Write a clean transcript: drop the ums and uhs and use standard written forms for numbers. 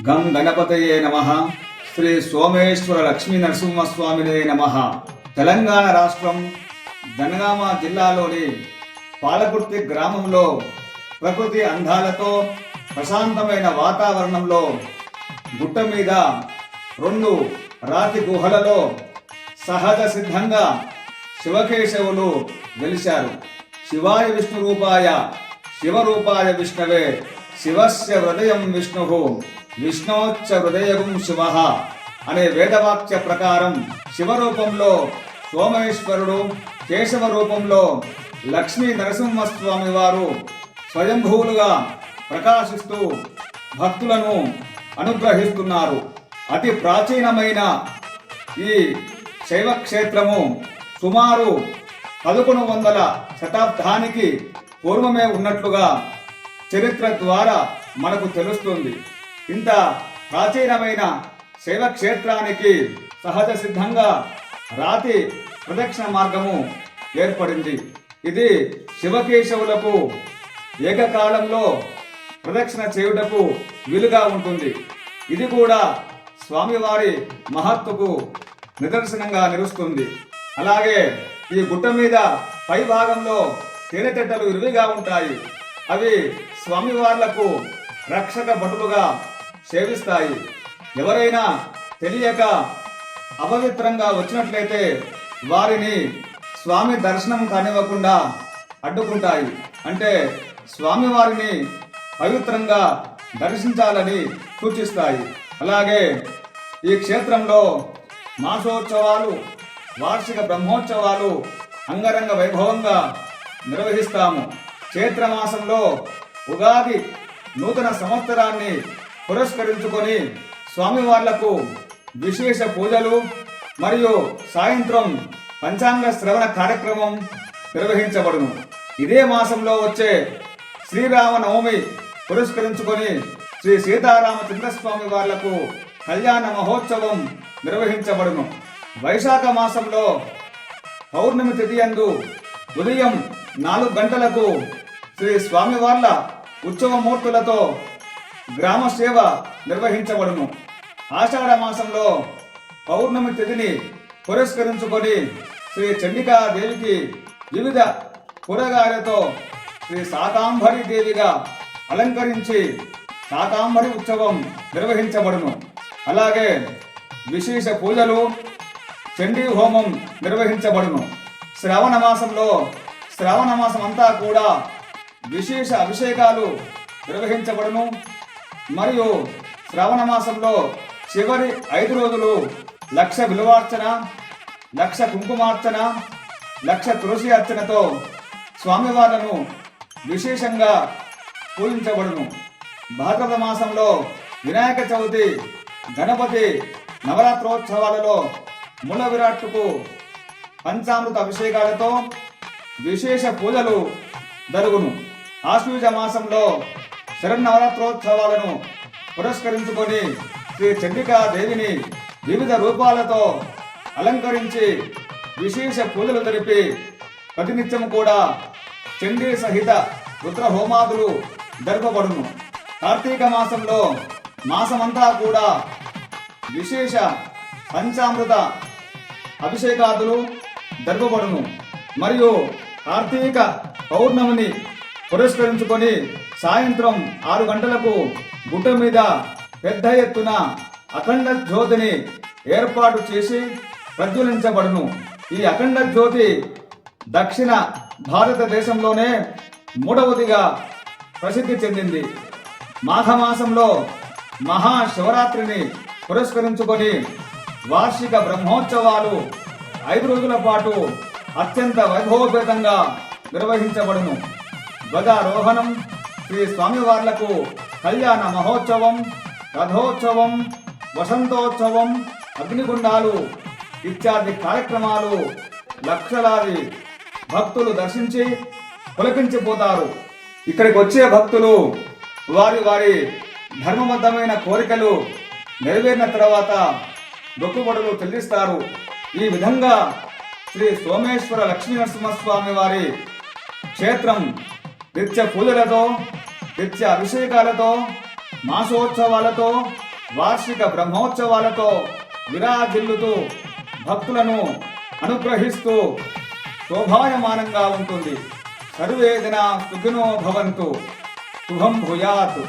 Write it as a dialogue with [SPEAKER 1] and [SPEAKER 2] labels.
[SPEAKER 1] గం గణపతయే నమః. శ్రీ సోమేశ్వర లక్ష్మీ నరసింహస్వామినే నమః. తెలంగాణ రాష్ట్రం జనగామ జిల్లాలోని పాలకుర్తి గ్రామంలో ప్రకృతి అందాలతో ప్రశాంతమైన వాతావరణంలో గుట్ట మీద 2 రాతి గుహలలో సహజ సిద్ధంగా శివకేశవులు వెలిశారు. శివాయ విష్ణు రూపాయ శివరూపాయ విష్ణవే శివస్య హృదయం విష్ణు విష్ణోచ్చ హృదయం శివ అనే వేదవాక్య ప్రకారం శివరూపంలో సోమేశ్వరుడు, కేశవ రూపంలో లక్ష్మీ నరసింహస్వామి వారు స్వయంభూలుగా ప్రకాశిస్తూ భక్తులను అనుగ్రహిస్తున్నారు. అతి ప్రాచీనమైన ఈ శైవ క్షేత్రము సుమారు 1100వ శతాబ్దానికి పూర్వమే ఉన్నట్లుగా చరిత్ర ద్వారా మనకు తెలుస్తుంది. ఇంత ప్రాచీనమైన శైవ క్షేత్రానికి సహజ సిద్ధంగా రాతి ప్రదక్షిణ మార్గము ఏర్పడింది. ఇది శివకేశవులకు ఏకకాలంలో ప్రదక్షిణ చేయుటకు వీలుగా ఉంటుంది. ఇది కూడా స్వామివారి మహత్తుకు నిదర్శనంగా నిలుస్తుంది. అలాగే ఈ గుట్ట మీద పై భాగంలో తేనెతెట్టలు ఇరువిగా ఉంటాయి. అవి స్వామివార్లకు రక్షక భటులుగా సేవిస్తాయి. ఎవరైనా తెలియక అపవిత్రంగా వచ్చినట్లయితే వారిని స్వామి దర్శనం కానివ్వకుండా అడ్డుకుంటాయి. అంటే స్వామివారిని పవిత్రంగా దర్శించాలని సూచిస్తాయి. అలాగే ఈ క్షేత్రంలో మాసోత్సవాలు, వార్షిక బ్రహ్మోత్సవాలు అంగరంగ వైభవంగా నిర్వహిస్తాము. చైత్రమాసంలో ఉగాది నూతన సంవత్సరాన్ని పురస్కరించుకొని స్వామివార్లకు విశేష పూజలు మరియు సాయంత్రం పంచాంగ శ్రవణ కార్యక్రమం నిర్వహించబడును. ఇదే మాసంలో వచ్చే శ్రీరామనవమి పురస్కరించుకొని శ్రీ సీతారామచంద్రస్వామి వార్లకు కళ్యాణ మహోత్సవం నిర్వహించబడును. వైశాఖ మాసంలో పౌర్ణమి తిథి యందు ఉదయం 4 గంటలకు శ్రీ స్వామివార్ల ఉత్సవమూర్తులతో గ్రామ సేవ నిర్వహించబడును. ఆషాఢ మాసంలో పౌర్ణమి తిథిని పురస్కరించుకొని శ్రీ చండికా దేవికి వివిధ కూరగాయలతో శ్రీ శాకాంబరి దేవిగా అలంకరించి శాకాంబరి ఉత్సవం నిర్వహించబడును. అలాగే విశేష పూజలు, చండీ హోమం నిర్వహించబడును. శ్రావణ మాసంలో శ్రావణ మాసం అంతా కూడా విశేష అభిషేకాలు నిర్వహించబడును. మరియు శ్రావణ మాసంలో చివరి 5 రోజులు 1,00,000 బిల్వార్చన, 1,00,000 కుంకుమార్చన, 1,00,000 తులసి అర్చనతో స్వామివార్లను విశేషంగా పూజించబడును. భాద్రపద మాసంలో వినాయక చవితి, గణపతి నవరాత్రోత్సవాలలో మూల విరాట్టుకు పంచామృత అభిషేకాలతో విశేష పూజలు జరుగును. ఆశ్వీజ మాసంలో శరన్నవరాత్రోత్సవాలను పురస్కరించుకొని శ్రీ చండికా దేవిని వివిధ రూపాలతో అలంకరించి విశేష పూజలు జరిపి ప్రతినిత్యం కూడా చండీ సహిత రుద్ర హోమాదులు జరపబడును. కార్తీక మాసంలో మాసమంతా కూడా విశేష పంచామృత అభిషేకాదులు జరపబడును. మరియు కార్తీక పౌర్ణమిని పురస్కరించుకొని సాయంత్రం 6 గంటలకు గుట్ట మీద పెద్ద ఎత్తున అఖండ జ్యోతిని ఏర్పాటు చేసి ప్రజ్వలించబడును. ఈ అఖండ జ్యోతి దక్షిణ భారతదేశంలోనే 3వదిగా ప్రసిద్ధి చెందింది. మాఘమాసంలో మహాశివరాత్రిని పురస్కరించుకొని వార్షిక బ్రహ్మోత్సవాలు 5 రోజుల పాటు అత్యంత వైభవపేతంగా నిర్వహించబడును. ధ్వజారోహణం, శ్రీ స్వామివార్లకు కళ్యాణ మహోత్సవం, రథోత్సవం, వసంతోత్సవం, అగ్నిగుండాలు ఇత్యాది కార్యక్రమాలు లక్షలాది భక్తులు దర్శించి పులకించిపోతారు. ఇక్కడికి వచ్చే భక్తులు వారి వారి ధర్మబద్ధమైన కోరికలు నెరవేరిన తర్వాత మొక్కుబడులు చెల్లిస్తారు. ఈ విధంగా శ్రీ సోమేశ్వర లక్ష్మీ నరసింహస్వామి వారి క్షేత్రం నిత్య పూజలతో, నిత్య అభిషేకాలతో, మాసోత్సవాలతో వార్షిక బ్రహ్మోత్సవాలతో విరాజిల్లుతూ భక్తులను అనుగ్రహిస్తూ శోభాయమానంగా ఉంటుంది. సర్వే జనా సుఖినో భవంతు. శుభం భూయాత్.